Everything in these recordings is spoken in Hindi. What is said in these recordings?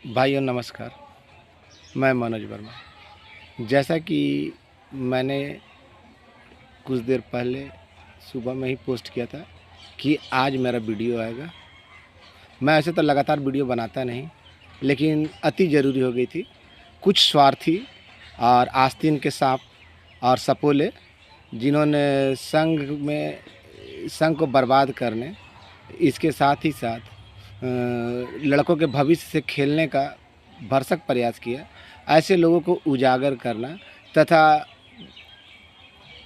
भाइयों नमस्कार। मैं मनोज वर्मा। जैसा कि मैंने कुछ देर पहले सुबह में ही पोस्ट किया था कि आज मेरा वीडियो आएगा। मैं ऐसे तो लगातार वीडियो बनाता नहीं, लेकिन अति ज़रूरी हो गई थी। कुछ स्वार्थी और आस्तीन के सांप और सपोले, जिन्होंने संघ को बर्बाद करने, इसके साथ ही साथ लड़कों के भविष्य से खेलने का भरसक प्रयास किया, ऐसे लोगों को उजागर करना तथा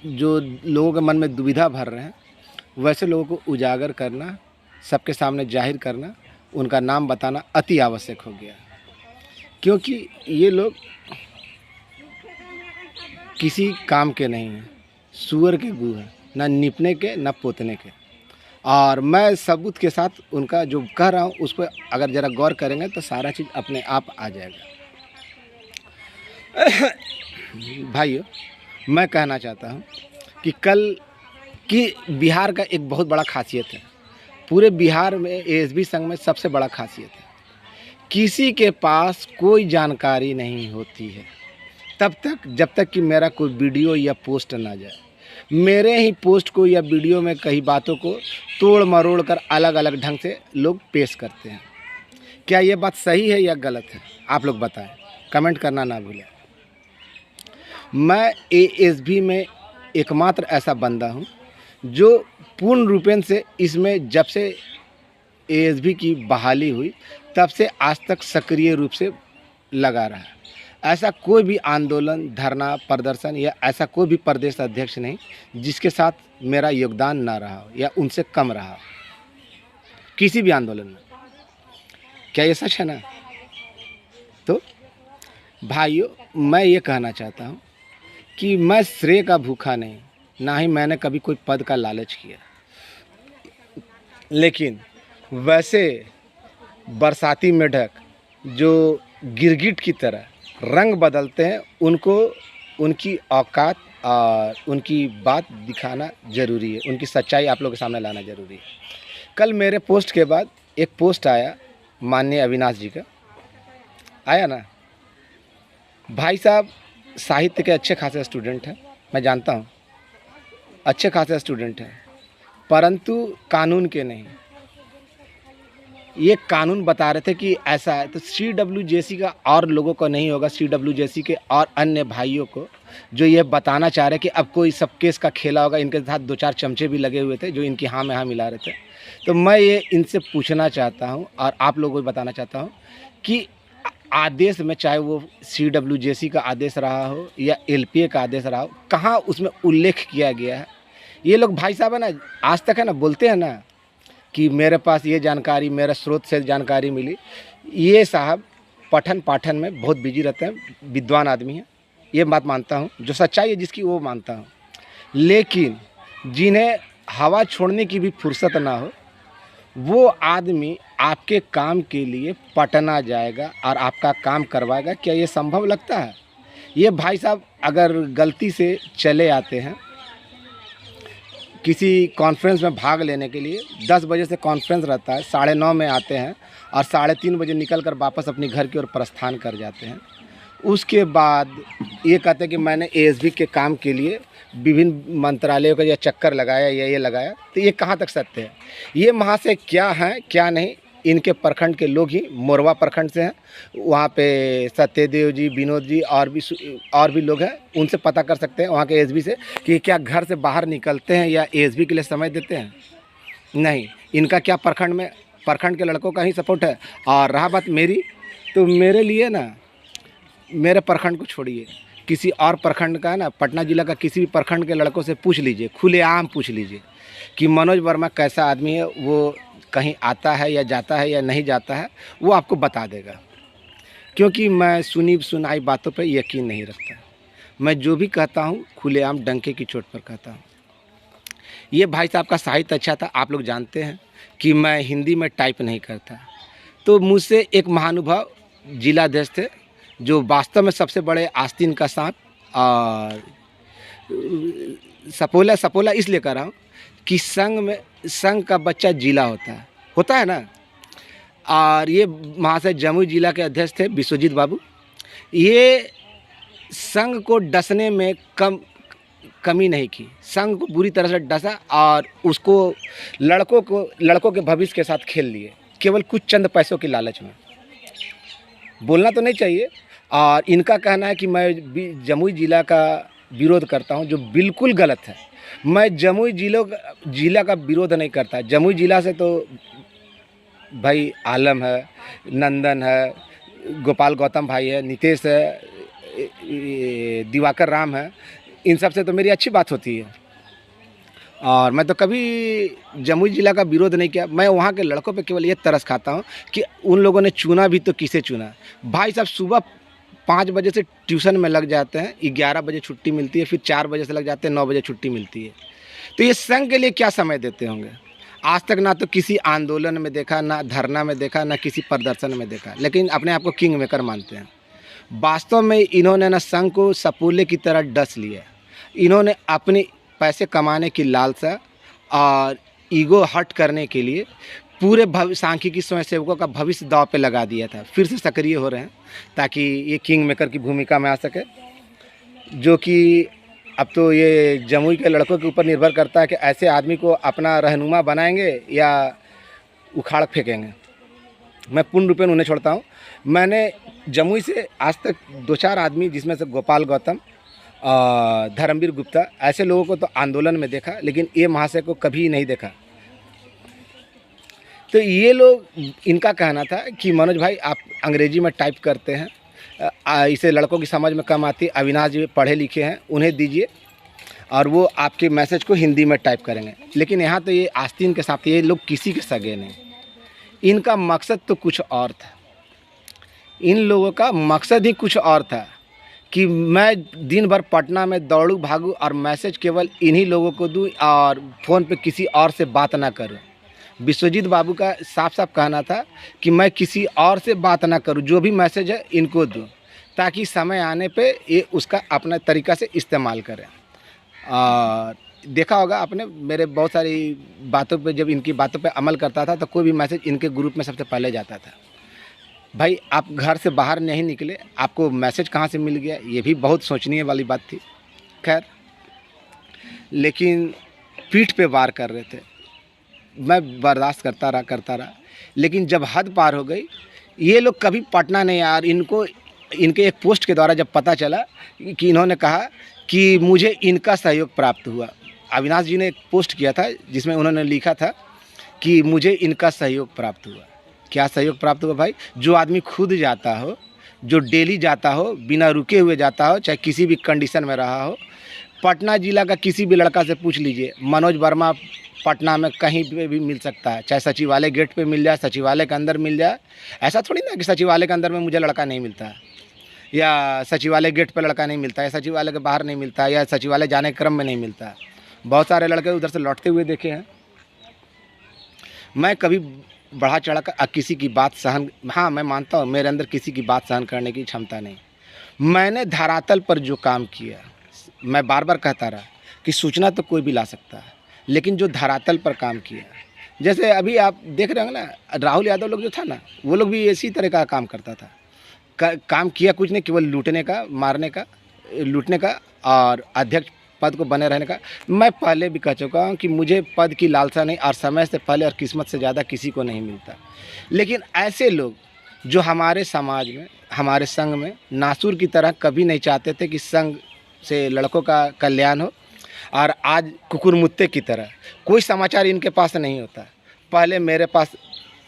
जो लोगों के मन में दुविधा भर रहे हैं वैसे लोगों को उजागर करना, सबके सामने जाहिर करना, उनका नाम बताना अति आवश्यक हो गया। क्योंकि ये लोग किसी काम के नहीं हैं, सूअर के गू हैं, ना निपने के ना पोतने के। और मैं सबूत के साथ उनका जो कह रहा हूँ उस पर अगर ज़रा गौर करेंगे तो सारा चीज़ अपने आप आ जाएगा। भाइयों, मैं कहना चाहता हूँ कि कल की बिहार का एक बहुत बड़ा खासियत है, पूरे बिहार में एएसबी संघ में सबसे बड़ा खासियत है, किसी के पास कोई जानकारी नहीं होती है तब तक जब तक कि मेरा कोई वीडियो या पोस्ट ना जाए। मेरे ही पोस्ट को या वीडियो में कई बातों को तोड़ मरोड़ कर अलग अलग ढंग से लोग पेश करते हैं। क्या ये बात सही है या गलत है? आप लोग बताएं, कमेंट करना ना भूलें। मैं एएसबी में एकमात्र ऐसा बंदा हूं जो पूर्ण रूपेण से इसमें जब से एएसबी की बहाली हुई तब से आज तक सक्रिय रूप से लगा रहा है। ऐसा कोई भी आंदोलन, धरना, प्रदर्शन या ऐसा कोई भी प्रदेश अध्यक्ष नहीं जिसके साथ मेरा योगदान ना रहा हो या उनसे कम रहा हो किसी भी आंदोलन में। क्या ये सच है ना? तो भाइयों, मैं ये कहना चाहता हूँ कि मैं श्रेय का भूखा नहीं, ना ही मैंने कभी कोई पद का लालच किया, लेकिन वैसे बरसाती मेढक जो गिरगिट की तरह रंग बदलते हैं, उनको उनकी औकात और उनकी बात दिखाना ज़रूरी है, उनकी सच्चाई आप लोगों के सामने लाना ज़रूरी है। कल मेरे पोस्ट के बाद एक पोस्ट आया माननीय अविनाश जी का, आया ना। भाई साहब साहित्य के अच्छे खासे स्टूडेंट हैं, मैं जानता हूँ, अच्छे खासे स्टूडेंट हैं, परंतु कानून के नहीं। ये कानून बता रहे थे कि ऐसा है, तो CWJC का और लोगों को नहीं होगा, CWJC के और अन्य भाइयों को जो ये बताना चाह रहे कि अब कोई सब केस का खेला होगा। इनके साथ 2-4 चमचे भी लगे हुए थे जो इनकी हाँ में हाँ मिला रहे थे। तो मैं ये इनसे पूछना चाहता हूँ और आप लोगों को बताना चाहता हूँ कि आदेश में, चाहे वो CWJC का आदेश रहा हो या LPA का आदेश रहा हो, कहाँ उसमें उल्लेख किया गया है? ये लोग भाई साहब है ना, आज तक है ना बोलते हैं ना कि मेरे पास ये जानकारी, मेरे स्रोत से जानकारी मिली। ये साहब पठन पाठन में बहुत बिजी रहते हैं, विद्वान आदमी हैं, ये बात मानता हूँ, जो सच्चाई है जिसकी वो मानता हूँ। लेकिन जिन्हें हवा छोड़ने की भी फुर्सत ना हो, वो आदमी आपके काम के लिए पटना जाएगा और आपका काम करवाएगा। क्या ये संभव लगता है? ये भाई साहब अगर गलती से चले आते हैं किसी कॉन्फ्रेंस में भाग लेने के लिए, 10 बजे से कॉन्फ्रेंस रहता है, 9:30 में आते हैं और 3:30 बजे निकल कर वापस अपने घर की ओर प्रस्थान कर जाते हैं। उसके बाद ये कहते हैं कि मैंने एएसबी के काम के लिए विभिन्न मंत्रालयों का या चक्कर लगाया या ये लगाया। तो ये कहाँ तक सत्य है? ये महाशय क्या हैं क्या नहीं, इनके प्रखंड के लोग ही, मोरवा प्रखंड से हैं, वहाँ पे सत्यदेव जी, विनोद जी और भी लोग हैं, उनसे पता कर सकते हैं वहाँ के एएसबी से कि क्या घर से बाहर निकलते हैं या एएसबी के लिए समय देते हैं। नहीं, इनका क्या प्रखंड के लड़कों का ही सपोर्ट है। और रहा बात मेरी, तो मेरे लिए ना, मेरे प्रखंड को छोड़िए, किसी और प्रखंड का ना, पटना जिला का किसी भी प्रखंड के लड़कों से पूछ लीजिए, खुलेआम पूछ लीजिए कि मनोज वर्मा कैसा आदमी है, वो कहीं आता है या जाता है या नहीं जाता है, वो आपको बता देगा। क्योंकि मैं सुनी सुनाई बातों पे यकीन नहीं रखता। मैं जो भी कहता हूँ खुलेआम डंके की चोट पर कहता हूँ। ये भाई साहब का साहित्य अच्छा था, आप लोग जानते हैं कि मैं हिंदी में टाइप नहीं करता। तो मुझसे एक महानुभाव जिलाध्यक्ष थे, जो वास्तव में सबसे बड़े आस्तीन का सांप, और सपोला इसलिए कह रहा हूँ कि संघ का बच्चा जिला होता है ना। और ये महाशय जमुई जिला के अध्यक्ष थे विश्वजीत बाबू। ये संघ को डसने में कमी नहीं की, संघ को बुरी तरह से डसा और उसको लड़कों के भविष्य के साथ खेल लिए, केवल कुछ चंद पैसों की लालच में। बोलना तो नहीं चाहिए। और इनका कहना है कि मैं जमुई जिला का विरोध करता हूं, जो बिल्कुल गलत है। मैं जमुई जिला का विरोध नहीं करता। जमुई जिला से तो भाई आलम है, नंदन है, गोपाल गौतम भाई है, नितेश है, दिवाकर राम है, इन सब से तो मेरी अच्छी बात होती है। और मैं तो कभी जमुई जिला का विरोध नहीं किया। मैं वहाँ के लड़कों पे केवल ये तरस खाता हूँ कि उन लोगों ने चुना भी तो किसे चुना। भाई साहब सुबह 5 बजे से ट्यूशन में लग जाते हैं, 11 बजे छुट्टी मिलती है, फिर 4 बजे से लग जाते हैं, 9 बजे छुट्टी मिलती है। तो ये संघ के लिए क्या समय देते होंगे? आज तक ना तो किसी आंदोलन में देखा, ना धरना में देखा, ना किसी प्रदर्शन में देखा, लेकिन अपने आप को किंग मेकर मानते हैं। वास्तव में इन्होंने ना संघ को सपूले की तरह डस लिया। इन्होंने अपने पैसे कमाने की लालसा और ईगो हर्ट करने के लिए पूरे सांख्यिकी स्वयंसेवकों का भविष्य दांव पे लगा दिया था। फिर से सक्रिय हो रहे हैं ताकि ये किंग मेकर की भूमिका में आ सके, जो कि अब तो ये जमुई के लड़कों के ऊपर निर्भर करता है कि ऐसे आदमी को अपना रहनुमा बनाएंगे या उखाड़ फेंकेंगे। मैं पूर्ण रूपेण उन्हें छोड़ता हूँ। मैंने जमुई से आज तक 2-4 आदमी, जिसमें से गोपाल गौतम, धर्मवीर गुप्ता, ऐसे लोगों को तो आंदोलन में देखा, लेकिन ये महाशय को कभी नहीं देखा। तो ये लोग, इनका कहना था कि मनोज भाई आप अंग्रेजी में टाइप करते हैं, इसे लड़कों की समझ में कम आती, अविनाश जी पढ़े लिखे हैं, उन्हें दीजिए और वो आपके मैसेज को हिंदी में टाइप करेंगे। लेकिन यहाँ तो ये आस्तीन के साथ, ये लोग किसी के सगे नहीं। इनका मकसद तो कुछ और था। इन लोगों का मकसद ही कुछ और था कि मैं दिन भर पटना में दौड़ूं भागूं और मैसेज केवल इन्हीं लोगों को दूं और फ़ोन पे किसी और से बात ना करूं। विश्वजीत बाबू का साफ साफ कहना था कि मैं किसी और से बात ना करूं, जो भी मैसेज है इनको दूं, ताकि समय आने पे ये उसका अपना तरीक़ा से इस्तेमाल करें। और देखा होगा आपने, मेरे बहुत सारी बातों पे, जब इनकी बातों पे अमल करता था तो कोई भी मैसेज इनके ग्रुप में सबसे पहले जाता था। भाई आप घर से बाहर नहीं निकले, आपको मैसेज कहाँ से मिल गया? ये भी बहुत सोचनीय वाली बात थी। खैर, लेकिन पीठ पे वार कर रहे थे। मैं बर्दाश्त करता रहा, लेकिन जब हद पार हो गई, ये लोग कभी पटना नहीं आए। इनको इनके एक पोस्ट के द्वारा जब पता चला कि इन्होंने कहा कि मुझे इनका सहयोग प्राप्त हुआ। अविनाश जी ने एक पोस्ट किया था जिसमें उन्होंने लिखा था कि मुझे इनका सहयोग प्राप्त हुआ। क्या सहयोग प्राप्त हुआ भाई? जो आदमी खुद जाता हो, जो डेली जाता हो, बिना रुके हुए जाता हो, चाहे किसी भी कंडीशन में रहा हो। पटना जिला का किसी भी लड़का से पूछ लीजिए, मनोज वर्मा पटना में कहीं पे भी मिल सकता है, चाहे सचिवालय गेट पे मिल जाए, सचिवालय के अंदर मिल जाए। ऐसा थोड़ी ना कि सचिवालय के अंदर में मुझे लड़का नहीं मिलता है, या सचिवालय गेट पे लड़का नहीं मिलता है, या सचिवालय के बाहर नहीं मिलता है, या सचिवालय जाने के क्रम में नहीं मिलता है। बहुत सारे लड़के उधर से लौटते हुए देखे हैं। मैं कभी बढ़ा चढ़ा कर किसी की बात सहन, हाँ मैं मानता हूँ मेरे अंदर किसी की बात सहन करने की क्षमता नहीं। मैंने धरातल पर जो काम किया, मैं बार बार कहता रहा कि सूचना तो कोई भी ला सकता है, लेकिन जो धरातल पर काम किया, जैसे अभी आप देख रहे हो ना, राहुल यादव लोग जो था ना, वो लोग भी इसी तरह का काम करता था। काम किया कुछ नहीं, केवल लूटने का, मारने का, लूटने का और अध्यक्ष पद को बने रहने का। मैं पहले भी कह चुका हूँ कि मुझे पद की लालसा नहीं, और समय से पहले और किस्मत से ज़्यादा किसी को नहीं मिलता। लेकिन ऐसे लोग जो हमारे समाज में, हमारे संघ में नासूर की तरह कभी नहीं चाहते थे कि संघ से लड़कों का कल्याण हो, और आज कुकुरमुत्ते की तरह कोई समाचार इनके पास नहीं होता। पहले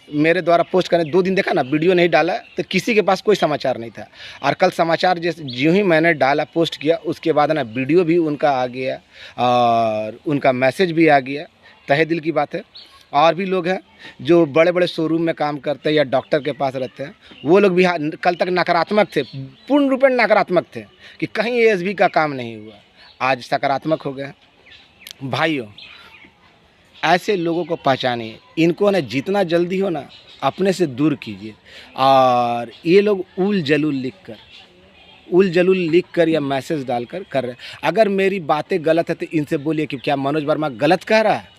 मेरे द्वारा पोस्ट करने 2 दिन देखा ना, वीडियो नहीं डाला तो किसी के पास कोई समाचार नहीं था। और कल समाचार जैसे ज्यों ही मैंने डाला, पोस्ट किया, उसके बाद ना वीडियो भी उनका आ गया और उनका मैसेज भी आ गया। तहे दिल की बात है। और भी लोग हैं जो बड़े बड़े शोरूम में काम करते हैं या डॉक्टर के पास रहते हैं, वो लोग भी कल तक नकारात्मक थे, पूर्ण रूप में नकारात्मक थे कि कहीं एएसबी का काम नहीं हुआ। आज सकारात्मक हो गए। भाइयों, ऐसे लोगों को पहचानिए, इनको ना जितना जल्दी हो ना अपने से दूर कीजिए। और ये लोग उल जलूल लिख कर या मैसेज डालकर कर रहे हैं। अगर मेरी बातें गलत है तो इनसे बोलिए कि क्या मनोज वर्मा गलत कह रहा है।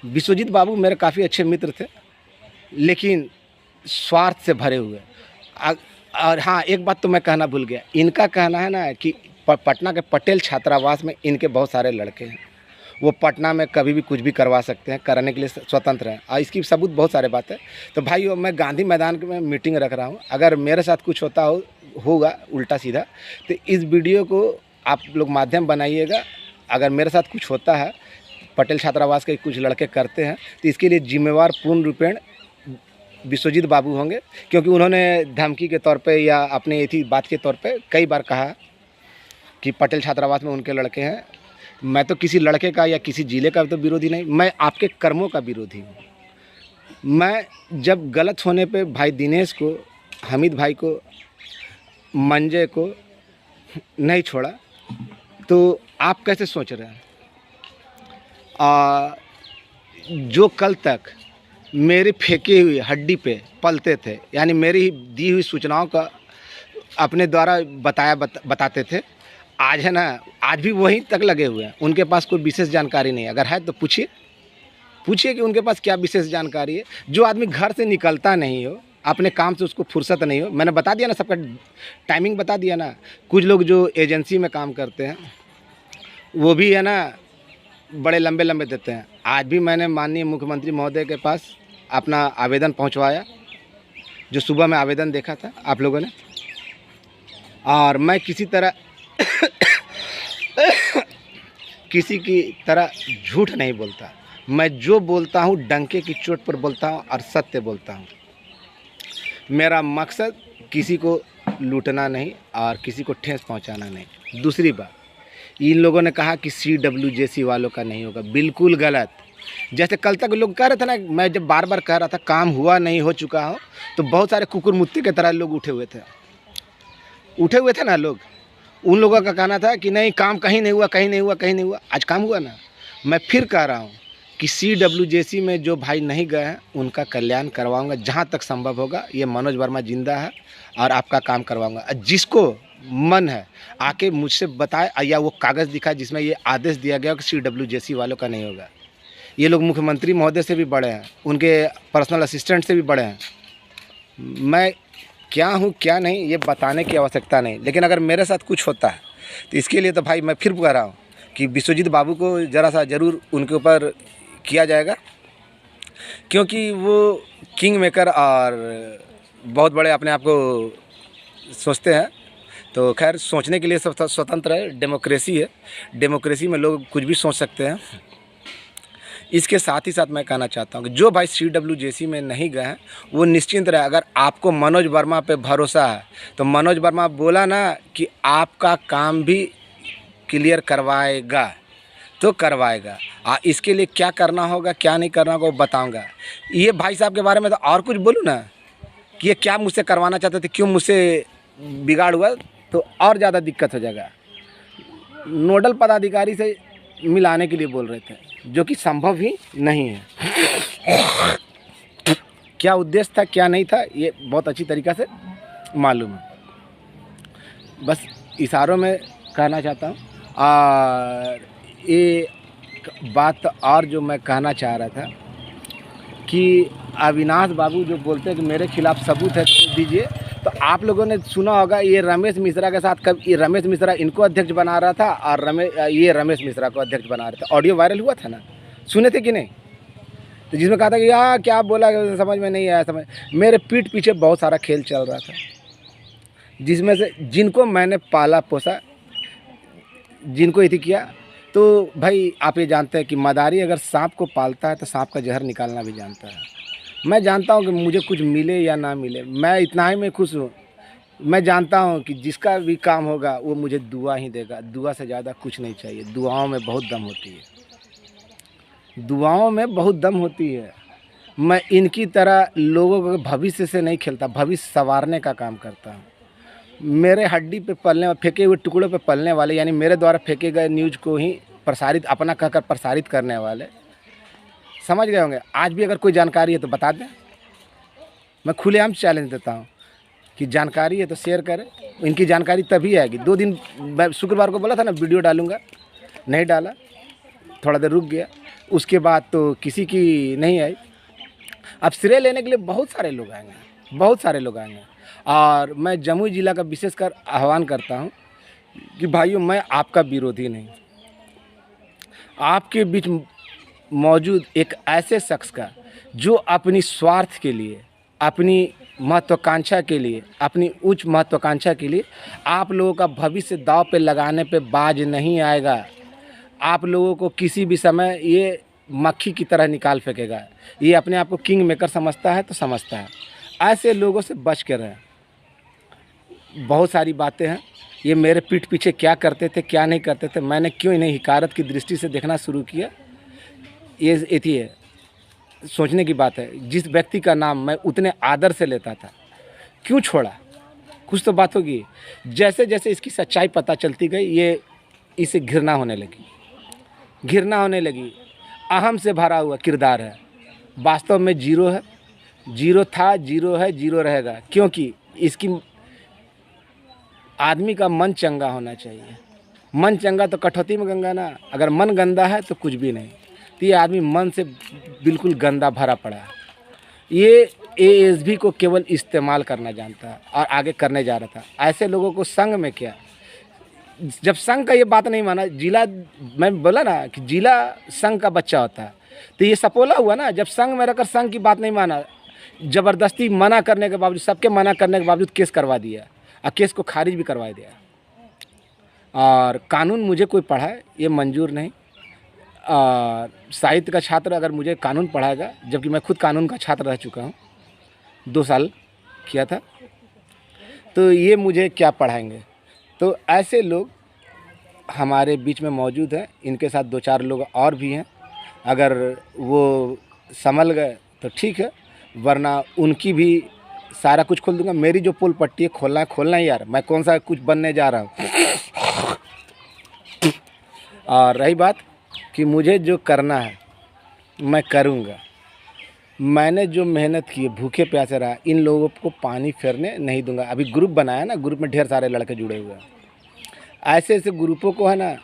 विश्वजीत बाबू मेरे काफ़ी अच्छे मित्र थे, लेकिन स्वार्थ से भरे हुए। और हाँ, एक बात तो मैं कहना भूल गया, इनका कहना है ना कि पटना के पटेल छात्रावास में इनके बहुत सारे लड़के हैं, वो पटना में कभी भी कुछ भी करवा सकते हैं, करने के लिए स्वतंत्र हैं, और इसकी सबूत बहुत सारे बात है। तो भाई मैं गांधी मैदान में मीटिंग रख रहा हूँ, अगर मेरे साथ कुछ होगा उल्टा सीधा, तो इस वीडियो को आप लोग माध्यम बनाइएगा। अगर मेरे साथ कुछ होता है, पटेल छात्रावास के कुछ लड़के करते हैं, तो इसके लिए जिम्मेवार पूर्ण रूपेण विश्वजीत बाबू होंगे, क्योंकि उन्होंने धमकी के तौर पे या अपने इसी बात के तौर पे कई बार कहा कि पटेल छात्रावास में उनके लड़के हैं। मैं तो किसी लड़के का या किसी जिले का तो विरोधी नहीं, मैं आपके कर्मों का विरोधी हूँ। मैं जब गलत होने पे भाई दिनेश को, हमीद भाई को, मंजे को नहीं छोड़ा, तो आप कैसे सोच रहे हैं? जो कल तक मेरी फेंकी हुई हड्डी पे पलते थे, यानी मेरी दी हुई सूचनाओं का अपने द्वारा बताते थे, आज है ना, आज भी वहीं तक लगे हुए हैं। उनके पास कोई विशेष जानकारी नहीं है। अगर है तो पूछिए कि उनके पास क्या विशेष जानकारी है। जो आदमी घर से निकलता नहीं हो, अपने काम से उसको फुर्सत नहीं हो, मैंने बता दिया ना, सबका टाइमिंग बता दिया ना। कुछ लोग जो एजेंसी में काम करते हैं वो भी है ना बड़े लंबे लंबे देते हैं। आज भी मैंने माननीय मुख्यमंत्री महोदय के पास अपना आवेदन पहुंचवाया, जो सुबह में आवेदन देखा था आप लोगों ने। और मैं किसी तरह किसी की तरह झूठ नहीं बोलता। मैं जो बोलता हूँ डंके की चोट पर बोलता हूँ और सत्य बोलता हूँ। मेरा मकसद किसी को लूटना नहीं और किसी को ठेस पहुँचाना नहीं। दूसरी बात, इन लोगों ने कहा कि CWJC वालों का नहीं होगा, बिल्कुल गलत। जैसे कल तक लोग कह रहे थे ना, मैं जब बार बार कह रहा था काम हुआ नहीं, हो चुका हो, तो बहुत सारे कुकुर मुत्ते की तरह लोग उठे हुए थे ना लोग। उन लोगों का कहना था कि नहीं, काम कहीं नहीं हुआ। आज काम हुआ ना। मैं फिर कह रहा हूँ कि CWJC में जो भाई नहीं गए हैं उनका कल्याण करवाऊंगा जहाँ तक संभव होगा। ये मनोज वर्मा जिंदा है और आपका काम करवाऊंगा। जिसको मन है आके मुझसे बताए, या वो कागज़ दिखाए जिसमें ये आदेश दिया गया कि CWJC वालों का नहीं होगा। ये लोग मुख्यमंत्री महोदय से भी बड़े हैं, उनके पर्सनल असिस्टेंट से भी बड़े हैं। मैं क्या हूँ क्या नहीं ये बताने की आवश्यकता नहीं, लेकिन अगर मेरे साथ कुछ होता है तो इसके लिए तो भाई मैं फिर कह रहा हूँ कि विश्वजीत बाबू को ज़रा सा ज़रूर उनके ऊपर किया जाएगा, क्योंकि वो किंग मेकर और बहुत बड़े अपने आप को सोचते हैं। तो खैर, सोचने के लिए सब स्वतंत्र है, डेमोक्रेसी है, डेमोक्रेसी में लोग कुछ भी सोच सकते हैं। इसके साथ ही साथ मैं कहना चाहता हूँ कि जो भाई CWJC में नहीं गए हैं वो निश्चिंत रहे। अगर आपको मनोज वर्मा पे भरोसा है तो मनोज वर्मा बोला ना कि आपका काम भी क्लियर करवाएगा तो करवाएगा। इसके लिए क्या करना होगा क्या नहीं करना होगा वो बताऊँगा। ये भाई साहब के बारे में तो और कुछ बोलूँ ना कि ये क्या मुझसे करवाना चाहते थे, क्यों मुझसे बिगाड़ हुआ, तो और ज़्यादा दिक्कत हो जाएगा। नोडल पदाधिकारी से मिलाने के लिए बोल रहे थे, जो कि संभव ही नहीं है। क्या उद्देश्य था क्या नहीं था ये बहुत अच्छी तरीक़ा से मालूम है। बस इशारों में कहना चाहता हूँ। और ये बात और जो मैं कहना चाह रहा था कि अविनाश बाबू जो बोलते हैं कि मेरे खिलाफ़ सबूत है तो दीजिए, तो आप लोगों ने सुना होगा ये रमेश मिश्रा के साथ कब ये रमेश मिश्रा इनको अध्यक्ष बना रहा था और ये रमेश मिश्रा को अध्यक्ष बना रहा था। ऑडियो वायरल हुआ था ना, सुने थे कि नहीं? तो जिसमें कहा था कि हाँ क्या बोला समझ में नहीं आया। मेरे पीठ पीछे बहुत सारा खेल चल रहा था, जिसमें से जिनको मैंने पाला पोसा, जिनको ये किया, तो भाई आप ये जानते हैं कि मदारी अगर सांप को पालता है तो सांप का जहर निकालना भी जानता है। मैं जानता हूँ कि मुझे कुछ मिले या ना मिले, मैं इतना ही में खुश हूँ। मैं जानता हूँ कि जिसका भी काम होगा वो मुझे दुआ ही देगा, दुआ से ज़्यादा कुछ नहीं चाहिए। दुआओं में बहुत दम होती है, दुआओं में बहुत दम होती है। मैं इनकी तरह लोगों के भविष्य से नहीं खेलता, भविष्य संवारने का काम करता हूँ। मेरे हड्डी पे पलने, फेंके हुए टुकड़ों पे पलने वाले, यानी मेरे द्वारा फेंके गए न्यूज़ को ही प्रसारित अपना कहकर प्रसारित करने वाले, समझ गए होंगे। आज भी अगर कोई जानकारी है तो बता दें। मैं खुलेआम चैलेंज देता हूँ कि जानकारी है तो शेयर करें। इनकी जानकारी तभी आएगी। 2 दिन शुक्रवार को बोला था ना वीडियो डालूंगा, नहीं डाला, थोड़ा देर रुक गया, उसके बाद तो किसी की नहीं आई। अब श्रेय लेने के लिए बहुत सारे लोग आएंगे, बहुत सारे लोग आएंगे। और मैं जमुई जिला का विशेषकर आह्वान करता हूं कि भाइयों, मैं आपका विरोधी नहीं, आपके बीच मौजूद एक ऐसे शख्स का जो अपनी स्वार्थ के लिए, अपनी महत्वाकांक्षा के लिए, अपनी उच्च महत्वाकांक्षा के लिए आप लोगों का भविष्य दांव पे लगाने पे बाज नहीं आएगा। आप लोगों को किसी भी समय ये मक्खी की तरह निकाल फेंकेगा। ये अपने आप को किंग मेकर समझता है तो समझता है। ऐसे लोगों से बच के रहें। बहुत सारी बातें हैं, ये मेरे पीठ पीछे क्या करते थे क्या नहीं करते थे, मैंने क्यों इन्हें हिकारत की दृष्टि से देखना शुरू किया, ये सोचने की बात है। जिस व्यक्ति का नाम मैं उतने आदर से लेता था, क्यों छोड़ा? कुछ तो बात होगी। जैसे जैसे इसकी सच्चाई पता चलती गई, ये इसे घृणा होने लगी, घृणा होने लगी। अहम से भरा हुआ किरदार है, वास्तव में जीरो है, जीरो था, जीरो है, जीरो रहेगा। क्योंकि इसकी आदमी का मन चंगा होना चाहिए। मन चंगा तो कठौती में गंगा ना। अगर मन गंदा है तो कुछ भी नहीं। तो ये आदमी मन से बिल्कुल गंदा भरा पड़ा है। ये एएसबी को केवल इस्तेमाल करना जानता है और आगे करने जा रहा था। ऐसे लोगों को संघ में क्या, जब संघ का ये बात नहीं माना, जिला, मैं बोला ना कि जिला संघ का बच्चा होता है, तो ये सपोला हुआ ना। जब संघ में रहकर संघ की बात नहीं माना, ज़बरदस्ती मना करने के बावजूद, सबके मना करने के बावजूद केस करवा दिया और केस को खारिज भी करवा दिया। और कानून मुझे कोई पढ़ाए ये मंजूर नहीं। और साहित्य का छात्र अगर मुझे कानून पढ़ाएगा, जबकि मैं खुद कानून का छात्र रह चुका हूँ, 2 साल किया था, तो ये मुझे क्या पढ़ाएंगे। तो ऐसे लोग हमारे बीच में मौजूद हैं। इनके साथ 2-4 लोग और भी हैं। अगर वो संभल गए तो ठीक है, वरना उनकी भी सारा कुछ खोल दूंगा। मेरी जो पोल पट्टी है, खोलना है खोलना है यार, मैं कौन सा कुछ बनने जा रहा हूँ। और रही बात कि मुझे जो करना है मैं करूँगा। मैंने जो मेहनत की है, भूखे प्यासे रहा, इन लोगों को पानी फेरने नहीं दूंगा। अभी ग्रुप बनाया ना, ग्रुप में ढेर सारे लड़के जुड़े हुए हैं। ऐसे ऐसे ग्रुपों को है ना,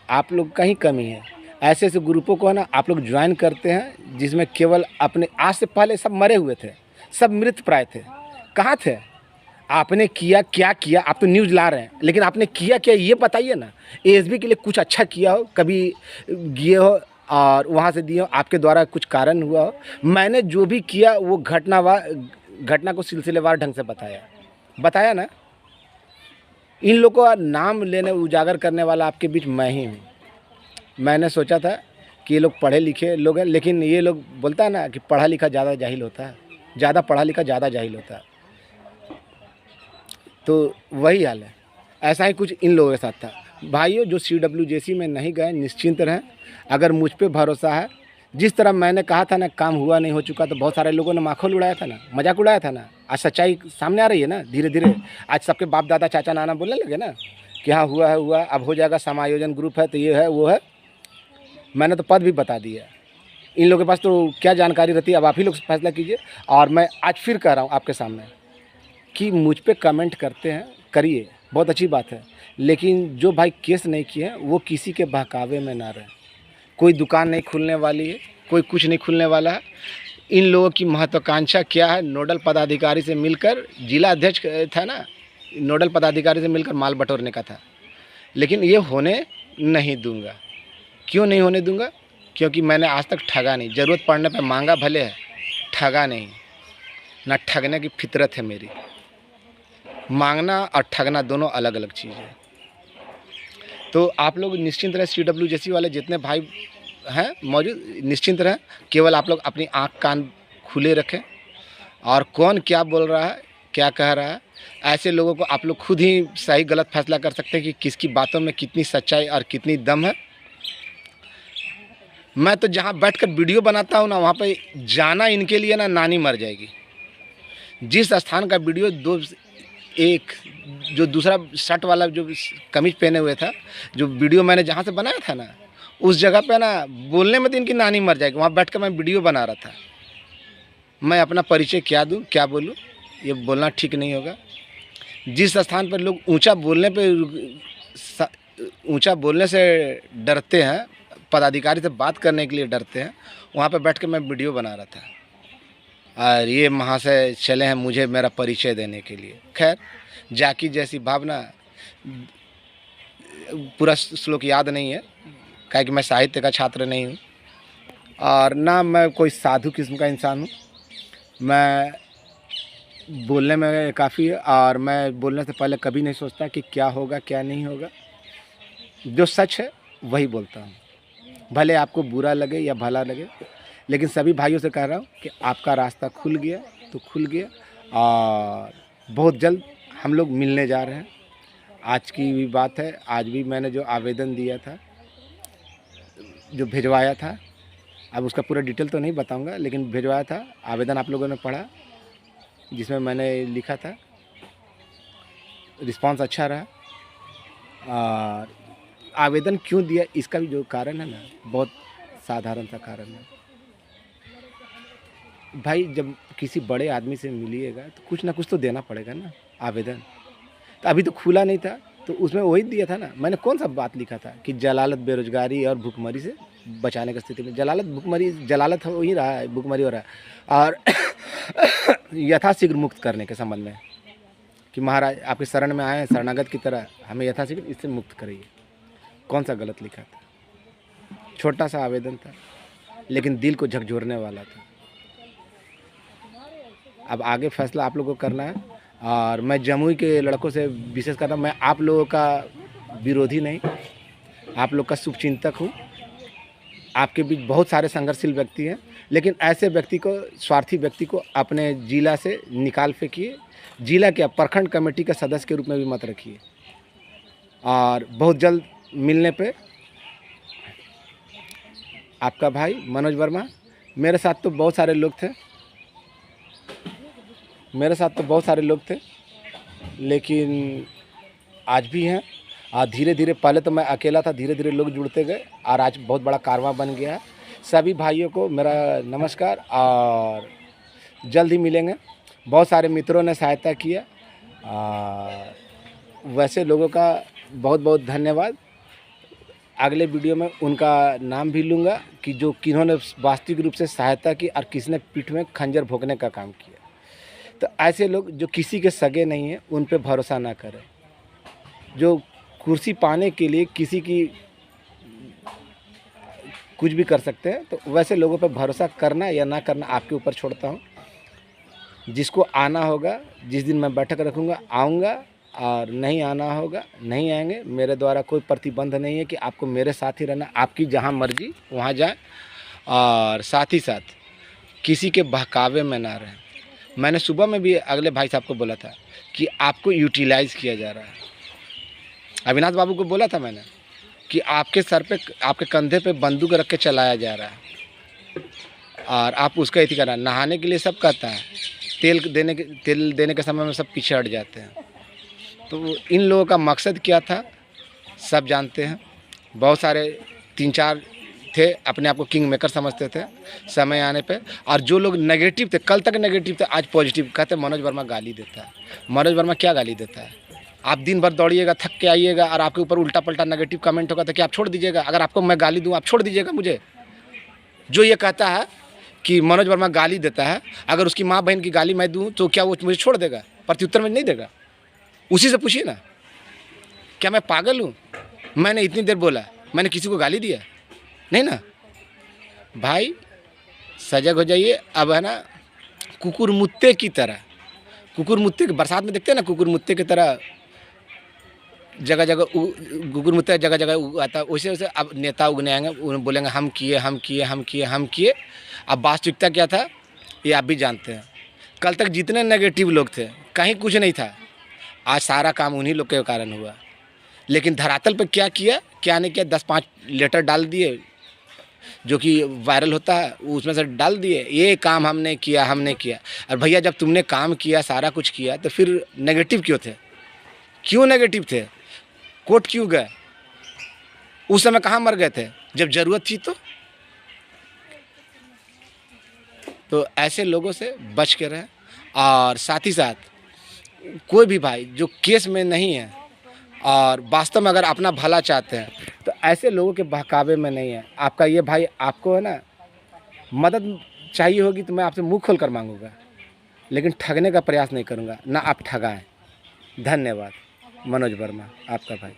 आप लोग का ही कमी है। ऐसे ऐसे ग्रुपों को है ना आप लोग ज्वाइन करते हैं, जिसमें केवल अपने, आज से पहले सब मरे हुए थे, सब मृत प्राय थे। कहाँ थे? आपने किया क्या किया? आप तो न्यूज़ ला रहे हैं, लेकिन आपने किया क्या ये बताइए ना। एएसबी के लिए कुछ अच्छा किया हो, कभी किए हो और वहाँ से दिए हो, आपके द्वारा कुछ कारण हुआ हो। मैंने जो भी किया वो घटना को सिलसिलेवार ढंग से बताया ना। इन लोगों का नाम लेने, उजागर करने वाला आपके बीच मैं ही हूँ। मैंने सोचा था कि ये लोग पढ़े लिखे लोग हैं, लेकिन ये लोग बोलता है ना कि पढ़ा लिखा ज़्यादा जाहिल होता है, ज़्यादा पढ़ा लिखा ज़्यादा जाहिल होता है। तो वही हाल है। ऐसा ही कुछ इन लोगों के साथ था। भाइयों, जो CWJC में नहीं गए, निश्चिंत रहें। अगर मुझ पे भरोसा है, जिस तरह मैंने कहा था ना, काम हुआ नहीं हो चुका, तो बहुत सारे लोगों ने माखौल उड़ाया था ना, मजाक उड़ाया था ना। आज सच्चाई सामने आ रही है ना धीरे धीरे। आज सबके बाप दादा चाचा नाना बोलने लगे ना कि हाँ हुआ है, हुआ, अब हो जाएगा, समायोजन ग्रुप है तो ये है वो है। मैंने तो पद भी बता दिया। इन लोगों के पास तो क्या जानकारी रहती है, अब आप ही लोग फैसला कीजिए। और मैं आज फिर कह रहा हूँ आपके सामने कि मुझ पे कमेंट करते हैं, करिए, बहुत अच्छी बात है, लेकिन जो भाई केस नहीं किए हैं वो किसी के बहकावे में ना रहे। कोई दुकान नहीं खुलने वाली है, कोई कुछ नहीं खुलने वाला है। इन लोगों की महत्वाकांक्षा क्या है? नोडल पदाधिकारी से मिलकर, जिला अध्यक्ष था ना, नोडल पदाधिकारी से मिलकर माल बटोरने का था। लेकिन ये होने नहीं दूंगा। क्यों नहीं होने दूंगा? क्योंकि मैंने आज तक ठगा नहीं। ज़रूरत पड़ने पर मांगा भले है, ठगा नहीं। ना ठगने की फितरत है मेरी। मांगना और ठगना दोनों अलग अलग चीज़ है। तो आप लोग निश्चिंत रहें। CWJC वाले जितने भाई हैं मौजूद, निश्चिंत रहें। केवल आप लोग अपनी आँख कान खुले रखें। और कौन क्या बोल रहा है, क्या कह रहा है, ऐसे लोगों को आप लोग खुद ही सही गलत फैसला कर सकते हैं कि किसकी बातों में कितनी सच्चाई और कितनी दम है। मैं तो जहाँ बैठकर वीडियो बनाता हूँ ना, वहाँ पे जाना इनके लिए ना नानी मर जाएगी। जिस स्थान का वीडियो एक जो दूसरा शर्ट वाला जो कमीज पहने हुए था, जो वीडियो मैंने जहाँ से बनाया था ना, उस जगह पे ना बोलने में तो इनकी नानी मर जाएगी। वहाँ बैठकर मैं वीडियो बना रहा था। मैं अपना परिचय क्या दूँ, क्या बोलूँ, ये बोलना ठीक नहीं होगा। जिस स्थान पर लोग ऊंचा बोलने से डरते हैं, पदाधिकारी से बात करने के लिए डरते हैं, वहाँ पर बैठ के मैं वीडियो बना रहा था। और ये महाशय चले हैं मुझे मेरा परिचय देने के लिए। खैर, जाकी जैसी भावना, पूरा श्लोक याद नहीं है, क्या कि मैं साहित्य का छात्र नहीं हूँ और ना मैं कोई साधु किस्म का इंसान हूँ। मैं बोलने में काफ़ी है और मैं बोलने से पहले कभी नहीं सोचता कि क्या होगा क्या नहीं होगा। जो सच है वही बोलता हूँ, भले आपको बुरा लगे या भला लगे। लेकिन सभी भाइयों से कह रहा हूँ कि आपका रास्ता खुल गया तो खुल गया और बहुत जल्द हम लोग मिलने जा रहे हैं। आज की भी बात है, आज भी मैंने जो आवेदन दिया था, जो भिजवाया था, अब उसका पूरा डिटेल तो नहीं बताऊंगा, लेकिन भिजवाया था आवेदन, आप लोगों ने पढ़ा, जिसमें मैंने लिखा था। रिस्पांस अच्छा रहा। और आवेदन क्यों दिया इसका भी जो कारण है ना, बहुत साधारण सा कारण है भाई। जब किसी बड़े आदमी से मिलिएगा तो कुछ ना कुछ तो देना पड़ेगा ना। आवेदन तो अभी तो खुला नहीं था, तो उसमें वही दिया था ना। मैंने कौन सा बात लिखा था कि जलालत, बेरोजगारी और भुखमरी से बचाने की स्थिति में, जलालत भुखमरी, जलालत हो ही रहा है, भुखमरी हो रहा है, और यथाशीघ्र मुक्त करने के संबंध में कि महाराज आपके शरण में आए हैं, शरणागत की तरह हमें यथाशीघ्र इससे मुक्त करिए। कौन सा गलत लिखा था? छोटा सा आवेदन था, लेकिन दिल को झकझोरने वाला था। अब आगे फैसला आप लोगों को करना है। और मैं जमुई के लड़कों से विशेष करता हूँ, मैं आप लोगों का विरोधी नहीं, आप लोग का शुभचिंतक हूँ। आपके बीच बहुत सारे संघर्षशील व्यक्ति हैं, लेकिन ऐसे व्यक्ति को, स्वार्थी व्यक्ति को अपने जिला से निकाल फेंकिए। जिला के प्रखंड कमेटी के सदस्य के रूप में भी मत रखिए। और बहुत जल्द मिलने पे आपका भाई मनोज वर्मा। मेरे साथ तो बहुत सारे लोग थे, लेकिन आज भी हैं। और धीरे धीरे, पहले तो मैं अकेला था, धीरे धीरे लोग जुड़ते गए और आज बहुत बड़ा कारवां बन गया है। सभी भाइयों को मेरा नमस्कार और जल्द ही मिलेंगे। बहुत सारे मित्रों ने सहायता किया, वैसे लोगों का बहुत बहुत धन्यवाद। अगले वीडियो में उनका नाम भी लूँगा कि जो किन्होंने वास्तविक रूप से सहायता की और किसने पीठ में खंजर भोंकने का काम किया। तो ऐसे लोग जो किसी के सगे नहीं हैं, उन पे भरोसा ना करें। जो कुर्सी पाने के लिए किसी की कुछ भी कर सकते हैं, तो वैसे लोगों पे भरोसा करना या ना करना आपके ऊपर छोड़ता हूँ। जिसको आना होगा, जिस दिन मैं बैठक रखूँगा आऊँगा, और नहीं आना होगा नहीं आएंगे। मेरे द्वारा कोई प्रतिबंध नहीं है कि आपको मेरे साथ ही रहना, आपकी जहाँ मर्जी वहाँ जाए। और साथ ही साथ किसी के बहकावे में ना रहें। मैंने सुबह में भी अगले भाई साहब को बोला था कि आपको यूटिलाइज़ किया जा रहा है। अविनाश बाबू को बोला था मैंने कि आपके सर पे, आपके कंधे पे बंदूक रख के चलाया जा रहा है और आप उसका इति करना। नहाने के लिए सब कहता है, तेल देने के समय में सब पीछे हट जाते हैं। तो इन लोगों का मकसद क्या था सब जानते हैं। बहुत सारे 3-4 थे, अपने आप को किंग मेकर समझते थे समय आने पे। और जो लोग नेगेटिव थे, कल तक नेगेटिव थे, आज पॉजिटिव कहते मनोज वर्मा गाली देता है। मनोज वर्मा क्या गाली देता है? आप दिन भर दौड़िएगा, थक के आइएगा और आपके ऊपर उल्टा पल्टा नेगेटिव कमेंट होगा तो क्या आप छोड़ दीजिएगा? अगर आपको मैं गाली दूँ आप छोड़ दीजिएगा मुझे? जो ये कहता है कि मनोज वर्मा गाली देता है, अगर उसकी माँ बहन की गाली मैं दूँ तो क्या वो मुझे छोड़ देगा? प्रत्युत्तर में नहीं देगा? उसी से पूछिए ना। क्या मैं पागल हूँ? मैंने इतनी देर बोला, मैंने किसी को गाली दिया? नहीं ना भाई, सजग हो जाइए। अब है ना, कुकुर मुत्ते की तरह, कुकुर मुत्ते बरसात में देखते हैं ना, कुकुर मुत्ते की तरह जगह जगह कुकुर मुत्ते जगह जगह आता है। वैसे वैसे अब नेता उगने आएंगे, उन्हें बोलेंगे हम किए हम किए हम किए हम किए। अब वास्तविकता क्या था ये आप भी जानते हैं। कल तक जितने नेगेटिव लोग थे, कहीं कुछ नहीं था। आज सारा काम उन्हीं लोग के कारण हुआ। लेकिन धरातल पे क्या किया क्या नहीं किया, 10-5 लेटर डाल दिए जो कि वायरल होता है, उसमें से डाल दिए ये काम हमने किया हमने किया। और भैया जब तुमने काम किया, सारा कुछ किया, तो फिर नेगेटिव क्यों थे? क्यों नेगेटिव थे? कोर्ट क्यों गए? उस समय कहाँ मर गए थे जब जरूरत थी? तो ऐसे लोगों से बच के रहें। और साथ ही साथ कोई भी भाई जो केस में नहीं है और वास्तव में अगर अपना भला चाहते हैं, तो ऐसे लोगों के बहकावे में नहीं है। आपका ये भाई आपको है ना मदद चाहिए होगी तो मैं आपसे मुंह खोल कर मांगूंगा, लेकिन ठगने का प्रयास नहीं करूंगा, ना आप ठगाएं। धन्यवाद। मनोज वर्मा, आपका भाई।